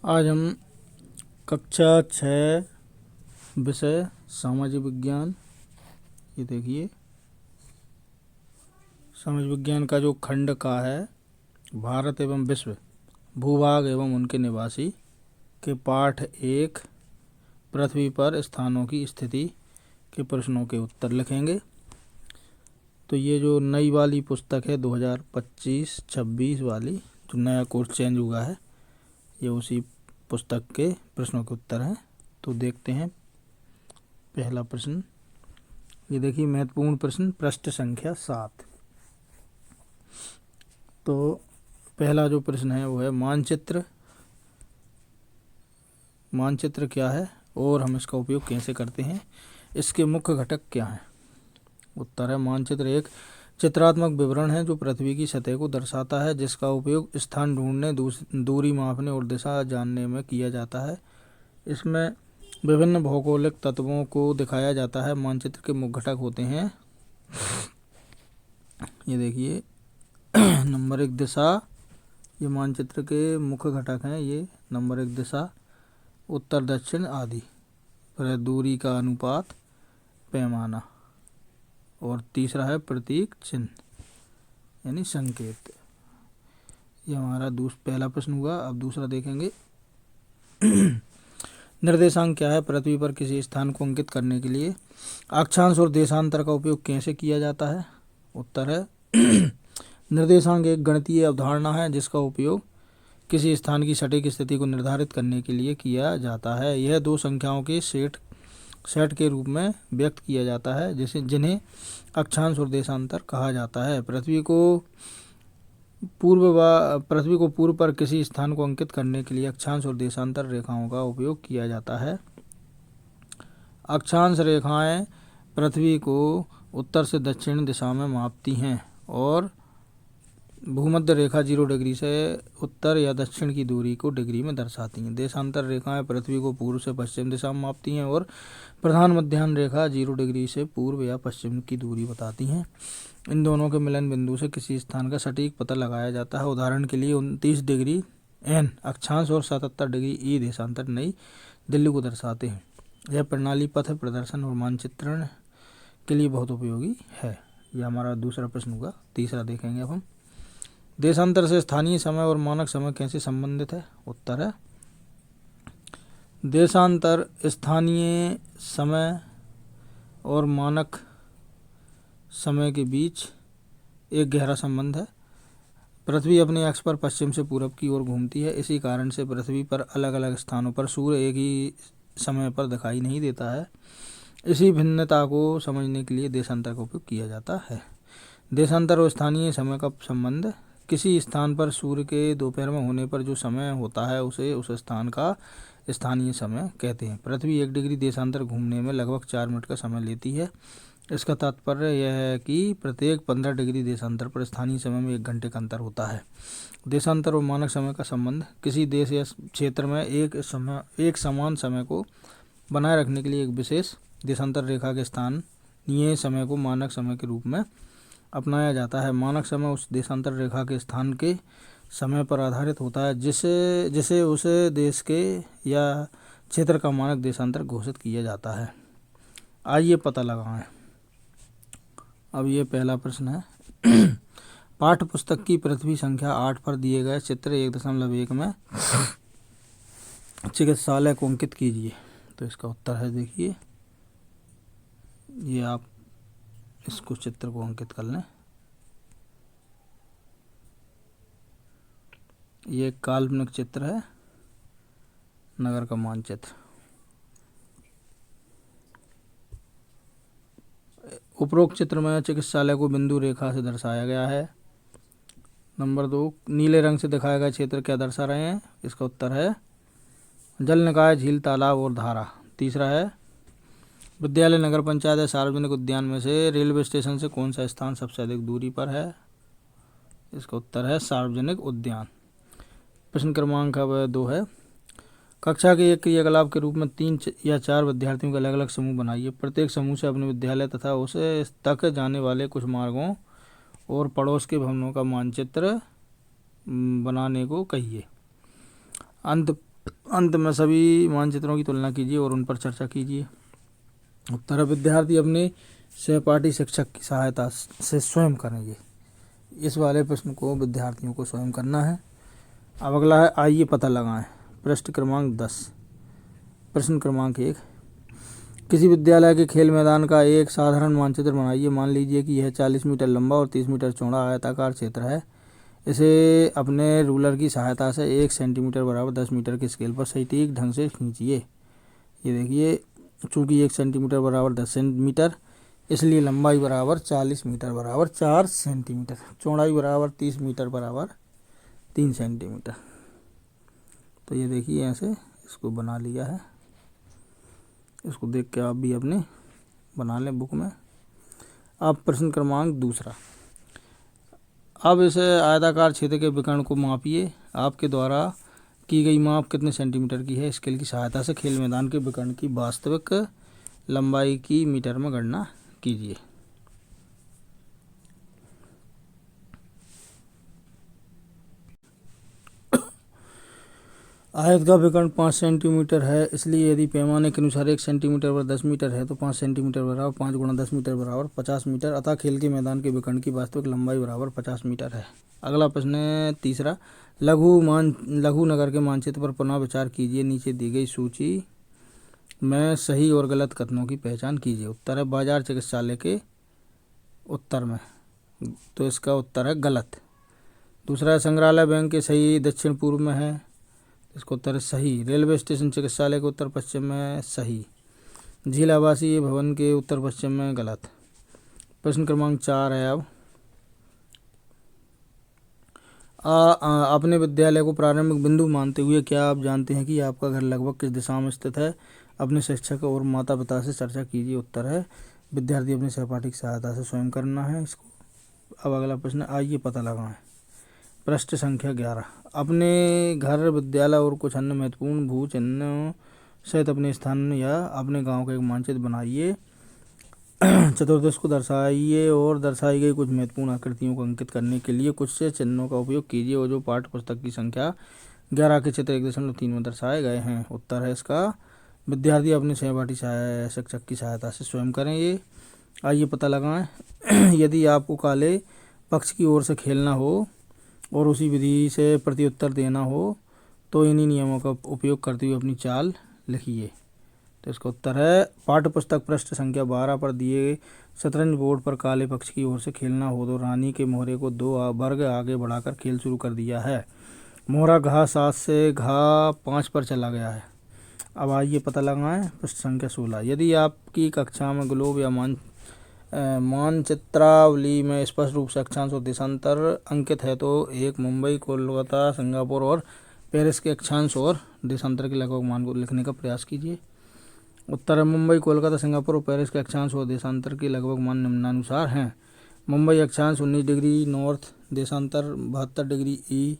आज हम कक्षा 6 विषय सामाजिक विज्ञान, ये देखिए सामाजिक विज्ञान का जो खंड का है भारत एवं विश्व, भूभाग एवं उनके निवासी के पाठ 1 पृथ्वी पर स्थानों की स्थिति के प्रश्नों के उत्तर लिखेंगे। तो ये जो नई वाली पुस्तक है 2025-26 वाली, जो नया कोर्स चेंज हुआ है, ये उसी पुस्तक के प्रश्नों के उत्तर हैं। तो देखते हैं पहला प्रश्न। ये देखिए महत्वपूर्ण प्रश्न, पृष्ठ संख्या 7। तो पहला जो प्रश्न है वो है मानचित्र क्या है और हम इसका उपयोग कैसे करते हैं, इसके मुख्य घटक क्या हैं। उत्तर है मानचित्र एक चित्रात्मक विवरण है जो पृथ्वी की सतह को दर्शाता है, जिसका उपयोग स्थान ढूंढने, दूरी मापने और दिशा जानने में किया जाता है। इसमें विभिन्न भौगोलिक तत्वों को दिखाया जाता है। मानचित्र के मुख्य घटक होते हैं, ये देखिए नंबर 1 दिशा, ये मानचित्र के मुख्य घटक हैं। ये नंबर 1 दिशा, उत्तर दक्षिण आदि, फिर दूरी का अनुपात, पैमाना, और तीसरा है प्रतीक चिन्ह यानी संकेत। ये हमारा पहला प्रश्न हुआ। अब दूसरा देखेंगे। निर्देशांक क्या है, पृथ्वी पर किसी स्थान को अंकित करने के लिए अक्षांश और देशांतर का उपयोग कैसे किया जाता है। उत्तर है निर्देशांक एक गणितीय अवधारणा है जिसका उपयोग किसी स्थान की सटीक स्थिति को निर्धारित करने के लिए किया जाता है। यह दो संख्याओं के सेट के रूप में व्यक्त किया जाता है, जिन्हें अक्षांश और देशांतर कहा जाता है। पृथ्वी को पूर्व पर किसी स्थान को अंकित करने के लिए अक्षांश और देशांतर रेखाओं का उपयोग किया जाता है। अक्षांश रेखाएं पृथ्वी को उत्तर से दक्षिण दिशा में मापती हैं और भूमध्य रेखा 0 डिग्री से उत्तर या दक्षिण की दूरी को डिग्री में दर्शाती हैं। देशांतर रेखाएं पृथ्वी को पूर्व से पश्चिम दिशा में मापती हैं और प्रधान मध्याह्न रेखा 0 डिग्री से पूर्व या पश्चिम की दूरी बताती हैं। इन दोनों के मिलन बिंदु से किसी स्थान का सटीक पता लगाया जाता है। उदाहरण के लिए 29 डिग्री एन अक्षांश और 77 डिग्री ई देशांतर नई दिल्ली को दर्शाते हैं। यह प्रणाली पथ प्रदर्शन और मानचित्रण के लिए बहुत उपयोगी है। यह हमारा दूसरा प्रश्न होगा। तीसरा देखेंगे अब हम। देशांतर से स्थानीय समय और मानक समय कैसे संबंधित है। उत्तर है देशांतर स्थानीय समय और मानक समय के बीच एक गहरा संबंध है। पृथ्वी अपने अक्ष पर पश्चिम से पूरब की ओर घूमती है। इसी कारण से पृथ्वी पर अलग अलग स्थानों पर सूर्य एक ही समय पर दिखाई नहीं देता है। इसी भिन्नता को समझने के लिए देशांतर का उपयोग किया जाता है। देशांतर और स्थानीय समय का संबंध, किसी स्थान पर सूर्य के दोपहर में होने पर जो समय होता है उसे उस स्थान का स्थानीय समय कहते हैं। पृथ्वी 1 डिग्री देशांतर घूमने में लगभग 4 मिनट का समय लेती है। इसका तात्पर्य यह है कि प्रत्येक 15 डिग्री देशांतर पर स्थानीय समय में 1 घंटे का अंतर होता है। देशांतर और मानक समय का संबंध, किसी देश या क्षेत्र में एक समान समय को बनाए रखने के लिए एक विशेष देशांतर रेखा के स्थानीय समय को मानक समय के रूप में अपनाया जाता है। मानक समय उस देशांतर रेखा के स्थान के समय पर आधारित होता है जिसे उस देश के या क्षेत्र का मानक देशांतर घोषित किया जाता है। आइए पता लगाएं। अब ये पहला प्रश्न है। पाठ्य पुस्तक की पृथ्वी संख्या 8 पर दिए गए चित्र 1.1 में चिकित्सालय को अंकित कीजिए। तो इसका उत्तर है, देखिए ये आप इसको चित्र को अंकित कर लें। ये काल्पनिक चित्र है, नगर का मानचित्र। उपरोक्त चित्र में चिकित्सालय को बिंदु रेखा से दर्शाया गया है। नंबर 2, नीले रंग से दिखाए गए क्षेत्र क्या दर्शा रहे हैं। इसका उत्तर है जल निकाय, झील, तालाब और धारा। तीसरा है विद्यालय, नगर पंचायत या सार्वजनिक उद्यान में से रेलवे स्टेशन से कौन सा स्थान सबसे अधिक दूरी पर है। इसका उत्तर है सार्वजनिक उद्यान। प्रश्न क्रमांक 2 है, कक्षा के एक क्रियाकलाप के रूप में 3 या 4 विद्यार्थियों के अलग अलग समूह बनाइए। प्रत्येक समूह से अपने विद्यालय तथा उसे तक जाने वाले कुछ मार्गों और पड़ोस के भवनों का मानचित्र बनाने को कहिए। अंत अंत में सभी मानचित्रों की तुलना कीजिए और उन पर चर्चा कीजिए। उत्तर है विद्यार्थी अपने सहपाठी शिक्षक की सहायता से स्वयं करेंगे। इस वाले प्रश्न को विद्यार्थियों को स्वयं करना है। अब अगला है आइए पता लगाएं। पृष्ठ क्रमांक 10। प्रश्न क्रमांक 1, किसी विद्यालय के खेल मैदान का एक साधारण मानचित्र बनाइए। मान लीजिए कि यह 40 मीटर लंबा और 30 मीटर चौड़ा आयताकार क्षेत्र है। इसे अपने रूलर की सहायता से 1 सेंटीमीटर बराबर 10 मीटर के स्केल पर सटीक ढंग से खींचिए। ये देखिए, चूँकि 1 सेंटीमीटर बराबर 10 सेंटीमीटर, इसलिए लंबाई बराबर 40 मीटर बराबर 4 सेंटीमीटर, चौड़ाई बराबर 30 मीटर बराबर 3 सेंटीमीटर। तो ये देखिए ऐसे इसको बना लिया है। इसको देख के आप भी अपने बना लें बुक में। अब प्रश्न क्रमांक 2। अब इस आयताकार क्षेत्र के विकर्ण को मापिए। आपके द्वारा की गई माप कितने सेंटीमीटर की है? स्केल की सहायता से खेल मैदान के विकर्ण की वास्तविक लंबाई की मीटर में गणना कीजिए। आयत का विकर्ण 5 सेंटीमीटर है, इसलिए यदि पैमाने के अनुसार 1 सेंटीमीटर पर 10 मीटर है तो 5 सेंटीमीटर बराबर 5 गुणा 10 मीटर बराबर 50 मीटर, अतः खेल के मैदान के विकर्ण की वास्तविक लंबाई बराबर 50 मीटर है। अगला प्रश्न है 3। लघु नगर के मानचित्र पर पुनः विचार कीजिए। नीचे दी गई सूची में सही और गलत कथनों की पहचान कीजिए। उत्तर है बाजार चिकित्सालय के उत्तर में, तो इसका उत्तर है गलत। दूसरा है संग्रहालय बैंक के सही दक्षिण पूर्व में है, इसका उत्तर है सही। रेलवे स्टेशन चिकित्सालय के उत्तर पश्चिम में, सही। झील आवासीय भवन के उत्तर पश्चिम में, गलत। प्रश्न क्रमांक 4 है अब, अपने विद्यालय को प्रारंभिक बिंदु मानते हुए क्या आप जानते हैं कि आपका घर लगभग किस दिशा में स्थित है? अपने शिक्षक और माता पिता से चर्चा कीजिए। उत्तर है विद्यार्थी अपने सहपाठी की सहायता से स्वयं करना है इसको। अब अगला प्रश्न, आइए पता लगाएं। पृष्ठ संख्या 11। अपने घर, विद्यालय और कुछ अन्य महत्वपूर्ण भू चिन्हों सहित अपने स्थान या अपने गांव का एक मानचित्र बनाइए। चतुर्दश को दर्शाइए और दर्शाई गई कुछ महत्वपूर्ण आकृतियों को अंकित करने के लिए कुछ से चिन्हों का उपयोग कीजिए और जो पाठ्य पुस्तक की संख्या 11 के चित्र 1.3 में दर्शाए गए हैं। उत्तर है इसका विद्यार्थी अपने सहपाठी शिक्षक की सहायता से स्वयं करें। ये आइए पता लगाएं। यदि आपको काले पक्ष की ओर से खेलना हो और उसी विधि से प्रत्युत्तर देना हो तो इन्हीं नियमों का उपयोग करते हुए अपनी चाल लिखिए। तो इसका उत्तर है पाठ्य पुस्तक पृष्ठ संख्या 12 पर दिए शतरंज बोर्ड पर काले पक्ष की ओर से खेलना हो तो रानी के मोहरे को 2 वर्ग आगे बढ़ाकर खेल शुरू कर दिया है। मोहरा घा 7 से घा 5 पर चला गया है। अब आइए पता लगाएं। पृष्ठ संख्या 16। यदि आपकी कक्षा में ग्लोब या मानचित्रावली में स्पष्ट रूप से अक्षांश और देशांतर अंकित है तो एक मुंबई, कोलकाता, सिंगापुर और पेरिस के अक्षांश और देशांतर के लगभग मान को लिखने का प्रयास कीजिए। उत्तर है मुंबई, कोलकाता, सिंगापुर और पेरिस के अक्षांश और देशांतर के लगभग मान निम्नानुसार हैं। मुंबई अक्षांश 19 डिग्री नॉर्थ, देशांतर 72 डिग्री ई।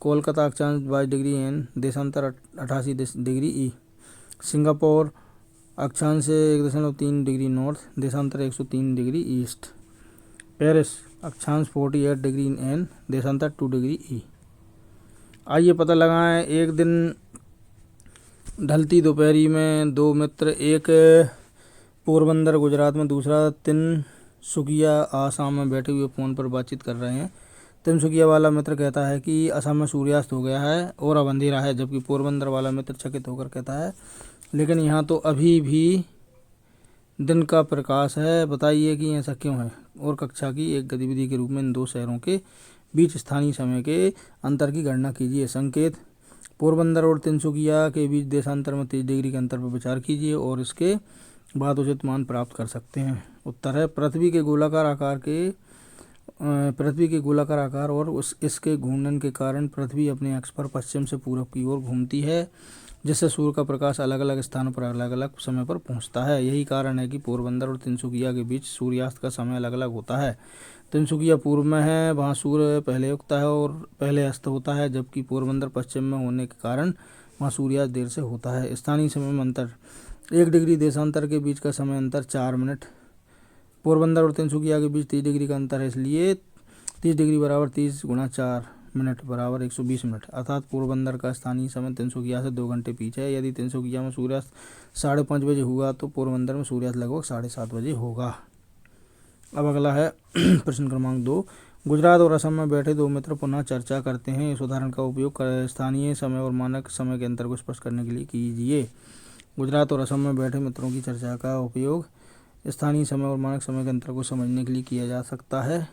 कोलकाता अक्षांश 22 डिग्री एन, देशांतर 88 डिग्री ई। सिंगापुर अक्षांश 1.3 डिग्री नॉर्थ, देशांतर 103 डिग्री ईस्ट। पेरिस अक्षांश 48 डिग्री एन, देशांतर 2 डिग्री ई। आइए पता लगाएं। एक दिन ढलती दोपहरी में 2 मित्र, एक पोरबंदर गुजरात में, दूसरा तिनसुकिया आसाम में बैठे हुए फ़ोन पर बातचीत कर रहे हैं। तिनसुकिया वाला मित्र कहता है कि असम में सूर्यास्त हो गया है और अब अंधेरा है, जबकि पोरबंदर वाला मित्र चकित होकर कहता है लेकिन यहाँ तो अभी भी दिन का प्रकाश है, बताइए कि ऐसा क्यों है। और कक्षा की एक गतिविधि के रूप में इन 2 शहरों के बीच स्थानीय समय के अंतर की गणना कीजिए। संकेत, पोरबंदर और तिनसुकिया के बीच देशांतर में 30 डिग्री के अंतर पर विचार कीजिए और इसके बाद उचित मान प्राप्त कर सकते हैं। उत्तर है पृथ्वी के गोलाकार आकार और इसके घूर्णन के कारण पृथ्वी अपने अक्ष पर पश्चिम से पूरब की ओर घूमती है, जिससे सूर्य का प्रकाश अलग अलग स्थानों पर अलग अलग समय पर पहुंचता है। यही कारण है कि पोरबंदर और तिनसुकिया के बीच सूर्यास्त का समय अलग अलग होता है। तिनसुकिया पूर्व में है, वहाँ सूर्य पहले उगता है और पहले अस्त होता है, जबकि पोरबंदर पश्चिम में होने के कारण वहाँ सूर्यास्त देर से होता है। स्थानीय समय में अंतर 1 डिग्री, देशांतर के बीच का समय अंतर 4 मिनट। पोरबंदर और तिनसुकिया के बीच 30 डिग्री का अंतर है, इसलिए 30 डिग्री बराबर 30 गुणा 4 मिनट बराबर 120 मिनट, अर्थात पोरबंदर का स्थानीय समय 311 से 2 घंटे पीछे है। यदि 311 में सूर्यास्त 5:30 बजे हुआ तो पोरबंदर में सूर्यास्त लगभग 7:30 बजे होगा। अब अगला है प्रश्न क्रमांक 2। गुजरात और असम में बैठे दो मित्र पुनः चर्चा करते हैं। इस उदाहरण का उपयोग स्थानीय समय और मानक समय के अंतर को स्पष्ट करने के लिए कीजिए। गुजरात और असम में बैठे मित्रों की चर्चा का उपयोग स्थानीय समय और मानक समय के अंतर को समझने के लिए किया जा सकता है।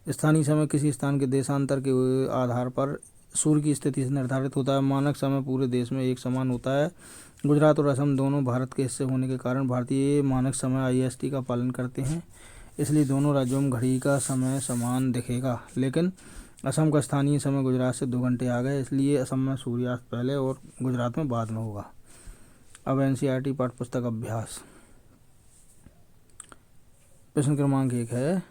स्थानीय समय किसी स्थान के देशांतर के आधार पर सूर्य की स्थिति से निर्धारित होता है। मानक समय पूरे देश में एक समान होता है। गुजरात और असम दोनों भारत के हिस्से होने के कारण भारतीय मानक समय IST का पालन करते हैं, इसलिए दोनों राज्यों में घड़ी का समय समान दिखेगा। लेकिन असम का स्थानीय समय गुजरात से 2 घंटे आगे है, इसलिए असम में सूर्यास्त पहले और गुजरात में बाद में होगा। अब NCERT पाठ्य पुस्तक अभ्यास प्रश्न क्रमांक 1 है।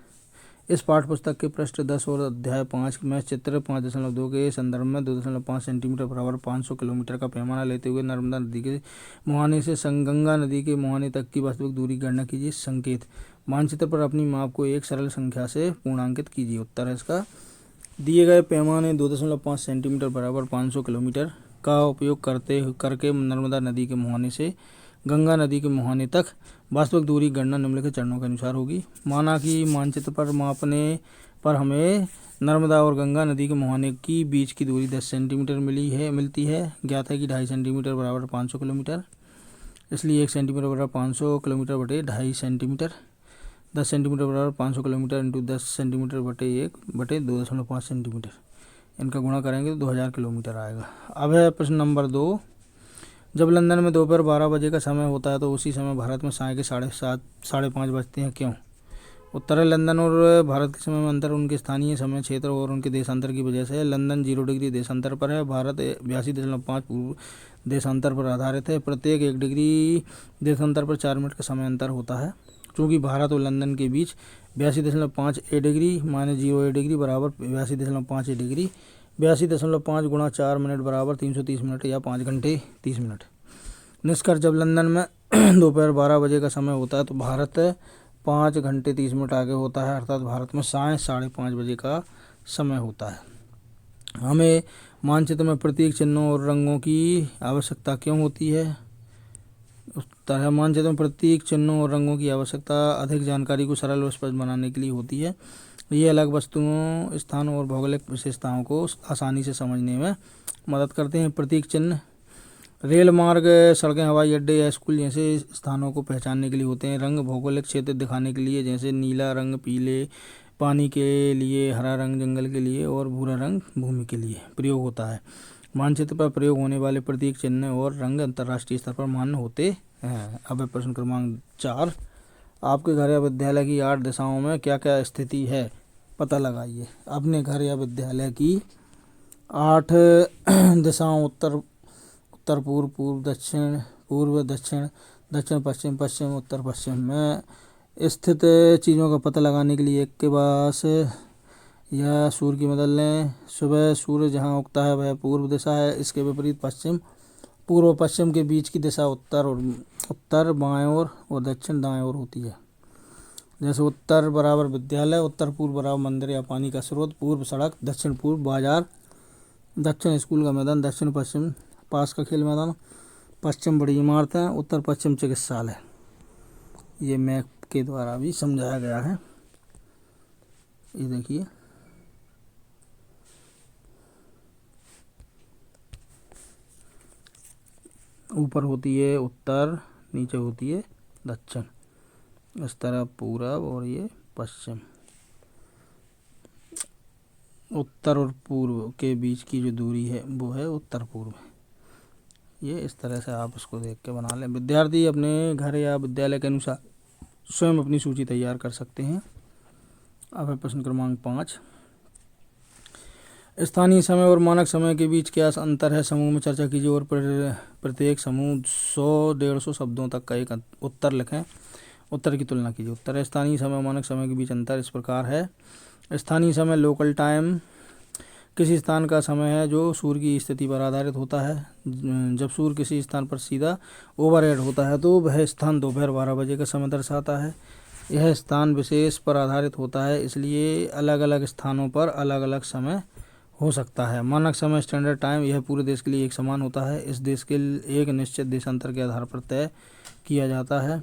इस पाठ्य पुस्तक के पृष्ठ 10 और अध्याय 5 में चित्र 5.2 के संदर्भ में 2.5 सेंटीमीटर बराबर 500 किलोमीटर का पैमाना लेते हुए नर्मदा नदी के मुहाने से गंगा नदी के मुहाने तक की वास्तविक दूरी की गणना कीजिए। संकेत: मानचित्र पर अपनी माप को एक सरल संख्या से पूर्णांकित कीजिए। उत्तर है इसका दिए गए पैमाने 2.5 सेंटीमीटर बराबर 500 किलोमीटर का उपयोग करके नर्मदा नदी के मुहाने से गंगा नदी के मुहाने तक वास्तविक दूरी गणना निम्नलिखित चरणों के अनुसार होगी। माना कि मानचित्र पर मापने पर हमें नर्मदा और गंगा नदी के मुहाने की बीच की दूरी 10 सेंटीमीटर मिलती है। ज्ञात है कि 2.5 सेंटीमीटर बराबर 500 किलोमीटर, इसलिए 1 सेंटीमीटर बराबर 500 किलोमीटर बटे 2.5 सेंटीमीटर। 10 सेंटीमीटर बराबर 500 किलोमीटर इंटू 10 सेंटीमीटर बटे 1 बटे 2.5 सेंटीमीटर, इनका गुणा करेंगे तो 2000 किलोमीटर आएगा। अब है प्रश्न नंबर 2। जब लंदन में दोपहर 12 बजे का समय होता है तो उसी समय भारत में साय के 5:30 बजते हैं, क्यों? उत्तर है लंदन और भारत के समय में अंतर उनके स्थानीय समय क्षेत्र और उनके देशांतर की वजह से है। लंदन 0 डिग्री देशांतर पर है, भारत 82.5 पूर्व देशांतर पर आधारित है। प्रत्येक 1 डिग्री देशांतर पर 4 मिनट का समय अंतर होता है। चूँकि भारत और लंदन के बीच 82.5 A degree minus 0 A degree बराबर 82.5 A डिग्री, 82.5 गुणा 4 मिनट बराबर 330 मिनट या 5 घंटे 30 मिनट। निष्कर्ष: जब लंदन में दोपहर 12 बजे का समय होता है तो भारत 5 घंटे 30 मिनट आगे होता है, अर्थात भारत में साय 5:30 बजे का समय होता है। हमें मानचित्र में प्रतीक चिन्हों और रंगों की आवश्यकता क्यों होती है? उत्तर है मानचित्र में प्रतीक चिन्हों और रंगों की आवश्यकता अधिक जानकारी को सरल और स्पष्ट बनाने के लिए होती है। ये अलग वस्तुओं, स्थानों और भौगोलिक विशेषताओं को आसानी से समझने में मदद करते हैं। प्रतीक चिन्ह रेल मार्ग, सड़कें, हवाई अड्डे या स्कूल जैसे स्थानों को पहचानने के लिए होते हैं। रंग भौगोलिक क्षेत्र दिखाने के लिए, जैसे नीला रंग पीले पानी के लिए, हरा रंग जंगल के लिए और भूरा रंग भूमि के लिए प्रयोग होता है। मानचित्र पर प्रयोग होने वाले प्रतीक चिन्ह और रंग अंतर्राष्ट्रीय स्तर पर मान्य होते हैं। अब प्रश्न क्रमांक 4। आपके घर या विद्यालय की 8 दिशाओं में क्या क्या स्थिति है, पता लगाइए। अपने घर या विद्यालय की 8 दिशाओं उत्तर पूर्व, पूर्व दक्षिण, दक्षिण पश्चिम, पश्चिम उत्तर पश्चिम में स्थित चीज़ों का पता लगाने के लिए एक के पास या सूर्य की मदद लें। सुबह सूर्य जहाँ उगता है वह पूर्व दिशा है, इसके विपरीत पश्चिम। पूर्व पश्चिम के बीच की दिशा उत्तर बाएं ओर और दक्षिण दाएं ओर होती है। जैसे उत्तर बराबर विद्यालय, उत्तर पूर्व बराबर मंदिर या पानी का स्रोत, पूर्व सड़क, दक्षिण पूर्व बाजार, दक्षिण स्कूल का मैदान, दक्षिण पश्चिम पास का खेल मैदान, पश्चिम बड़ी इमारतें, उत्तर पश्चिम चिकित्सालय। ये मैप के द्वारा भी समझाया गया है। ये देखिए, ऊपर होती है उत्तर, नीचे होती है दक्षिण, इस तरह पूरब और ये पश्चिम। उत्तर और पूर्व के बीच की जो दूरी है वो है उत्तर पूर्व। ये इस तरह से आप इसको देख के बना लें। विद्यार्थी अपने घर या विद्यालय के अनुसार स्वयं अपनी सूची तैयार कर सकते हैं। अब है प्रश्न क्रमांक 5। स्थानीय समय और मानक समय के बीच क्या अंतर है, समूह में चर्चा कीजिए और प्रत्येक समूह 100-150 शब्दों तक का एक उत्तर लिखें। उत्तर की तुलना कीजिए। उत्तर है स्थानीय समय और मानक समय के बीच अंतर इस प्रकार है। स्थानीय समय लोकल टाइम किसी स्थान का समय है जो सूर्य की स्थिति पर आधारित होता है। जब सूर्य किसी स्थान पर सीधा ओवरहेड होता है तो वह स्थान दोपहर 12 बजे का समय दर्शाता है। यह स्थान विशेष पर आधारित होता है, इसलिए अलग अलग स्थानों पर अलग अलग समय हो सकता है। मानक समय स्टैंडर्ड टाइम, यह पूरे देश के लिए एक समान होता है। इस देश के एक निश्चित देशांतर के आधार पर तय किया जाता है।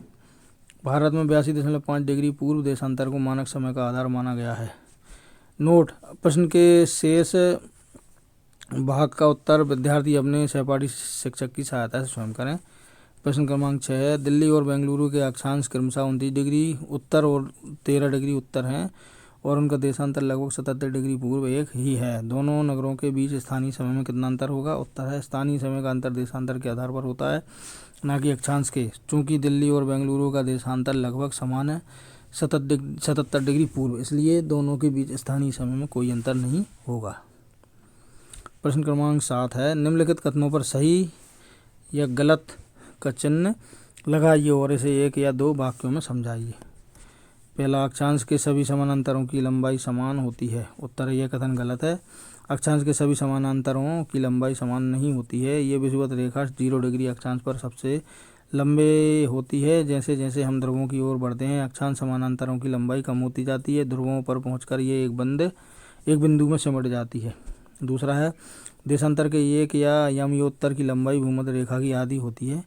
भारत में 82.5 डिग्री पूर्व देशांतर को मानक समय का आधार माना गया है। नोट: प्रश्न के शेष भाग का उत्तर विद्यार्थी अपने सहपाठी शिक्षक की सहायता से स्वयं करें। प्रश्न क्रमांक 6 है, दिल्ली और बेंगलुरु के अक्षांश क्रमशः 29 डिग्री उत्तर और 13 डिग्री उत्तर हैं और उनका देशांतर लगभग 77 डिग्री पूर्व एक ही है। दोनों नगरों के बीच स्थानीय समय में कितना अंतर होगा? उत्तर है, स्थानीय समय का अंतर देशांतर के आधार पर होता है, ना कि अक्षांश के। चूंकि दिल्ली और बेंगलुरु का देशांतर लगभग समान है, 77 डिग्री पूर्व, इसलिए दोनों के बीच स्थानीय समय में कोई अंतर नहीं होगा। प्रश्न क्रमांक 7 है, निम्नलिखित कथनों पर सही या गलत का चिन्ह लगाइए और इसे एक या दो वाक्यों में समझाइए। पहला, अक्षांश के सभी समानांतरों की लंबाई समान होती है। उत्तर है, यह कथन गलत है। अक्षांश के सभी समानांतरों की लंबाई समान नहीं होती है। ये विषुवत रेखा 0 डिग्री अक्षांश पर सबसे लंबे होती है। जैसे जैसे हम ध्रुवों की ओर बढ़ते हैं, अक्षांश समानांतरों की लंबाई कम होती जाती है। ध्रुवों पर पहुंचकर ये एक बिंदु में सिमट जाती है। दूसरा है, देशांतर के एक या याम्योत्तर की लंबाई भूमध्य रेखा की आधी होती है।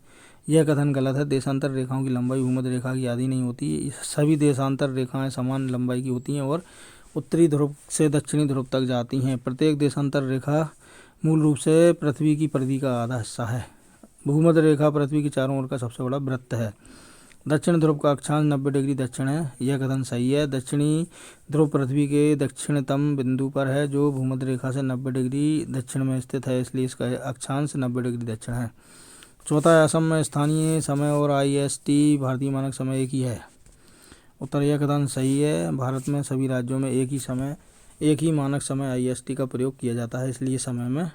यह कथन गलत है। देशांतर रेखाओं की लंबाई भूमध्य रेखा की आधी नहीं होती। सभी देशांतर रेखाएं समान लंबाई की होती हैं और उत्तरी ध्रुव से दक्षिणी ध्रुव तक जाती हैं। प्रत्येक देशांतर रेखा मूल रूप से पृथ्वी की परिधि का आधा हिस्सा है। भूमध्य रेखा पृथ्वी के चारों ओर का सबसे बड़ा वृत्त है। दक्षिण ध्रुव का अक्षांश 90 डिग्री दक्षिण है। यह कथन सही है। दक्षिणी ध्रुव पृथ्वी के दक्षिणतम बिंदु पर है, जो भूमध्य रेखा से 90 डिग्री दक्षिण में स्थित है, इसलिए इसका अक्षांश 90 डिग्री दक्षिण है। चौथा है, असम में स्थानीय समय और IST भारतीय मानक समय एक ही है। उत्तर, यह कथन सही है। भारत में सभी राज्यों में एक ही मानक समय IST का प्रयोग किया जाता है, इसलिए समय में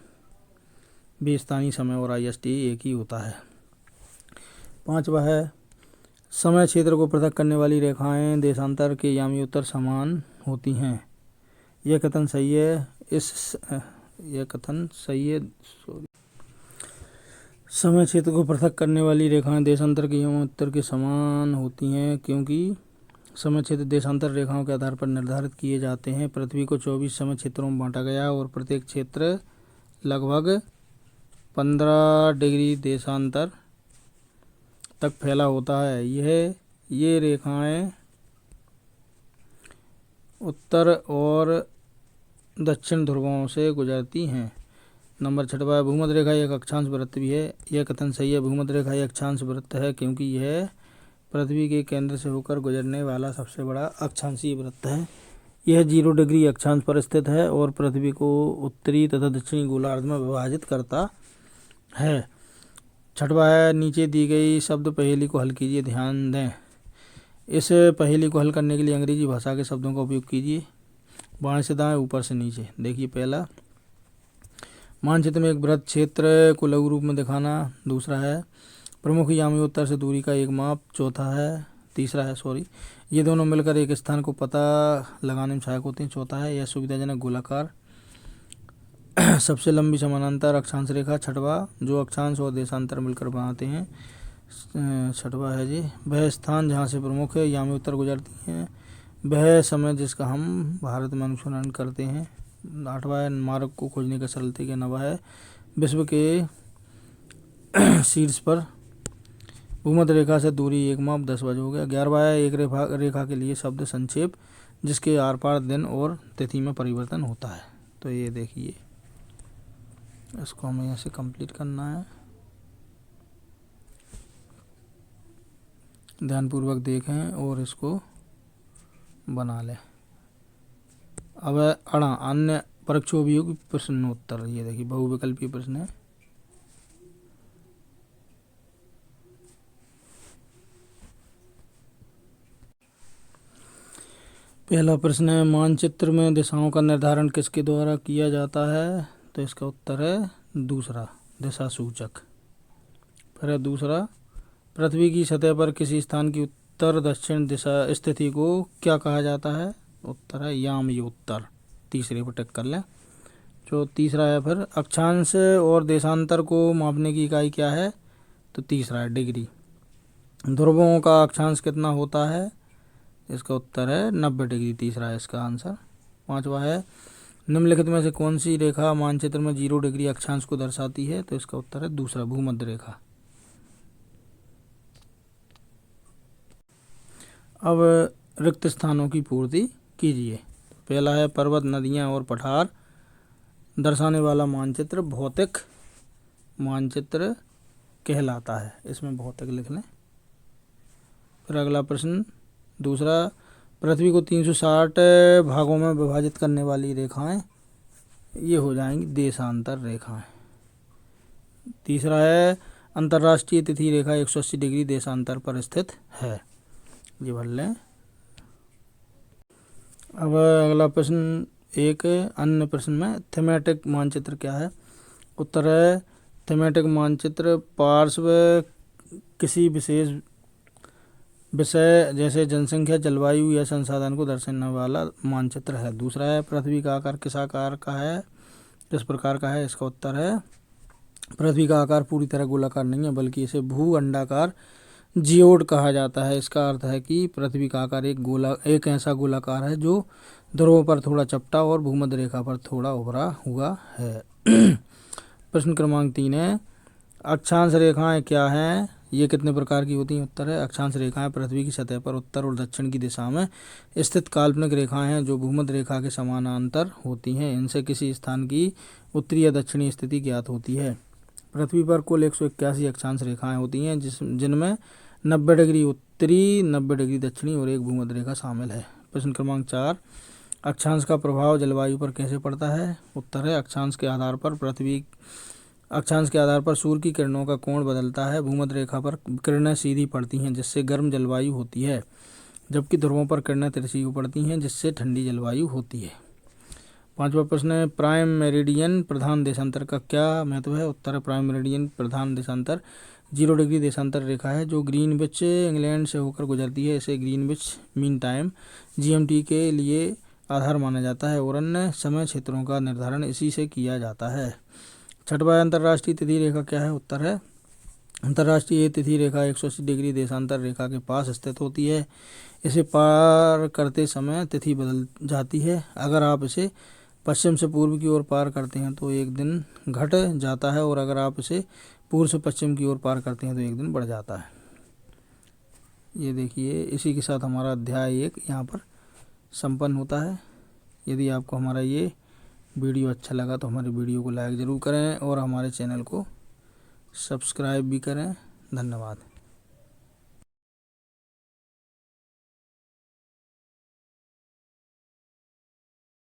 भी स्थानीय समय और IST एक ही होता है। पांचवा है, समय क्षेत्र को पृथक करने वाली रेखाएं देशांतर के याम्योत्तर समान होती हैं। यह कथन सही है। समय क्षेत्र को पृथक करने वाली रेखाएं देशांतर के याम्योत्तर के समान होती हैं, क्योंकि समय क्षेत्र देशांतर रेखाओं के आधार पर निर्धारित किए जाते हैं। पृथ्वी को 24 समय क्षेत्रों में बांटा गया और प्रत्येक क्षेत्र लगभग 15 डिग्री देशांतर तक फैला होता है। ये रेखाएं उत्तर और दक्षिण ध्रुवों से गुजरती हैं। नंबर 6, भूमध्य रेखा एक अक्षांश वृत्त भी है। यह कथन सही है। भूमध्य रेखा एक अक्षांश वृत्त है, क्योंकि यह पृथ्वी के केंद्र से होकर गुजरने वाला सबसे बड़ा अक्षांशीय वृत्त है। यह 0 डिग्री अक्षांश पर स्थित है और पृथ्वी को उत्तरी तथा दक्षिणी गोलार्ध में विभाजित करता है। 6 है, नीचे दी गई शब्द पहेली को हल कीजिए। ध्यान दें, इस पहेली को हल करने के लिए अंग्रेजी भाषा के शब्दों का उपयोग कीजिए। बाएं से दाएं, ऊपर से नीचे। देखिए, पहला, मानचित्र में एक वृत्त क्षेत्र को लघु रूप में दिखाना। दूसरा है, प्रमुख याम्योत्तर से दूरी का एक माप। तीसरा है, ये दोनों मिलकर एक स्थान को पता लगाने में सहायक होते हैं। चौथा है, यह सुविधाजनक गोलाकार सबसे लंबी समानांतर अक्षांश रेखा। 6वां, जो अक्षांश और देशांतर मिलकर बनाते हैं। 6वां है जी, वह स्थान जहाँ से प्रमुख याम्योत्तर गुजरती हैं। वह समय जिसका हम भारत में अनुसरण करते हैं। 8वां है, मार्ग को खोजने का सरल तरीका। 9वां है, विश्व के शीर्ष पर भूमध्य रेखा से दूरी एक माप। 10वां हो गया। 11वां है, एक रेखा के लिए शब्द संक्षेप जिसके आर पार दिन और तिथि में परिवर्तन होता है। तो ये देखिए, इसको हमें ऐसे कंप्लीट करना है। ध्यानपूर्वक देखें और इसको बना लें। अब अन्य परीक्षोपयोगी प्रश्नोत्तर। ये देखिए, बहुविकल्पीय प्रश्न है। पहला प्रश्न है, मानचित्र में दिशाओं का निर्धारण किसके द्वारा किया जाता है? तो इसका उत्तर है दूसरा, दिशा सूचक। फिर है दूसरा, पृथ्वी की सतह पर किसी स्थान की उत्तर दक्षिण दिशा स्थिति को क्या कहा जाता है? उत्तर है याम्योत्तर। तीसरे पर टिक कर लें। जो तीसरा है, फिर अक्षांश और देशांतर को मापने की इकाई क्या है? तो तीसरा है डिग्री। ध्रुवों का अक्षांश कितना होता है? इसका उत्तर है 90 डिग्री। तीसरा है इसका आंसर। 5वां है, निम्नलिखित में से कौन सी रेखा मानचित्र में 0 डिग्री अक्षांश को दर्शाती है? तो इसका उत्तर है दूसरा, भूमध्य रेखा। अब रिक्त स्थानों की पूर्ति कीजिए। पहला है पर्वत, नदियाँ और पठार दर्शाने वाला मानचित्र भौतिक मानचित्र कहलाता है। इसमें भौतिक लिख लें। फिर अगला प्रश्न दूसरा, पृथ्वी को 360 भागों में विभाजित करने वाली रेखाएं ये हो जाएंगी देशांतर रेखाएं। तीसरा है अंतर्राष्ट्रीय तिथि रेखा 180 डिग्री देशांतर पर स्थित है। ये भर लें। अब अगला प्रश्न एक अन्य प्रश्न में थीमेटिक मानचित्र क्या है? उत्तर है थीमेटिक मानचित्र पार्श्व किसी विशेष विषय जैसे जनसंख्या, जलवायु या संसाधन को दर्शाने वाला मानचित्र है। दूसरा है पृथ्वी का आकार किस आकार का है, किस प्रकार का है? इसका उत्तर है पृथ्वी का आकार पूरी तरह गोलाकार नहीं है, बल्कि इसे भू अंडाकार जियोड कहा जाता है। इसका अर्थ है कि पृथ्वी का आकार एक ऐसा गोलाकार है जो ध्रुवों पर थोड़ा चपटा और भूमध्य रेखा पर थोड़ा उभरा हुआ है। प्रश्न क्रमांक 3 है अक्षांश रेखाएं क्या हैं? ये कितने प्रकार की होती हैं? उत्तर है अक्षांश रेखाएं पृथ्वी की सतह पर उत्तर और दक्षिण की दिशा में स्थित काल्पनिक रेखाएं हैं जो भूमध्य रेखा के समानांतर होती हैं। इनसे किसी स्थान की उत्तरी या दक्षिणी स्थिति ज्ञात होती है। पृथ्वी पर कुल 181 अक्षांश रेखाएं होती हैं जिनमें 90 डिग्री उत्तरी, 90 डिग्री दक्षिणी और एक भूमध्य रेखा शामिल है। प्रश्न क्रमांक 4 अक्षांश का प्रभाव जलवायु पर कैसे पड़ता है? उत्तर है अक्षांश के आधार पर सूर्य की किरणों का कोण बदलता है। भूमध्य रेखा पर किरणें सीधी पड़ती हैं जिससे गर्म जलवायु होती है, जबकि ध्रुवों पर किरणें तिरछी पड़ती हैं जिससे ठंडी जलवायु होती है। 5वां प्रश्न है प्राइम मेरिडियन प्रधान देशांतर का क्या महत्व है? उत्तर है प्राइम मेरिडियन प्रधान देशांतर 0 डिग्री देशांतर रेखा है जो ग्रीनविच इंग्लैंड से होकर गुजरती है। इसे ग्रीनविच मीन टाइम GMT के लिए आधार माना जाता है और अन्य समय क्षेत्रों का निर्धारण इसी से किया जाता है। 6वां अंतर्राष्ट्रीय तिथि रेखा क्या है? उत्तर है अंतर्राष्ट्रीय तिथि रेखा 180 डिग्री देशांतर रेखा के पास स्थित होती है। इसे पार करते समय तिथि बदल जाती है। अगर आप इसे पश्चिम से पूर्व की ओर पार करते हैं तो एक दिन घट जाता है और अगर आप इसे पूर्व से पश्चिम की ओर पार करते हैं तो एक दिन बढ़ जाता है। ये देखिए, इसी के साथ हमारा अध्याय 1 यहाँ पर संपन्न होता है। यदि आपको हमारा ये वीडियो अच्छा लगा तो हमारे वीडियो को लाइक ज़रूर करें और हमारे चैनल को सब्सक्राइब भी करें। धन्यवाद।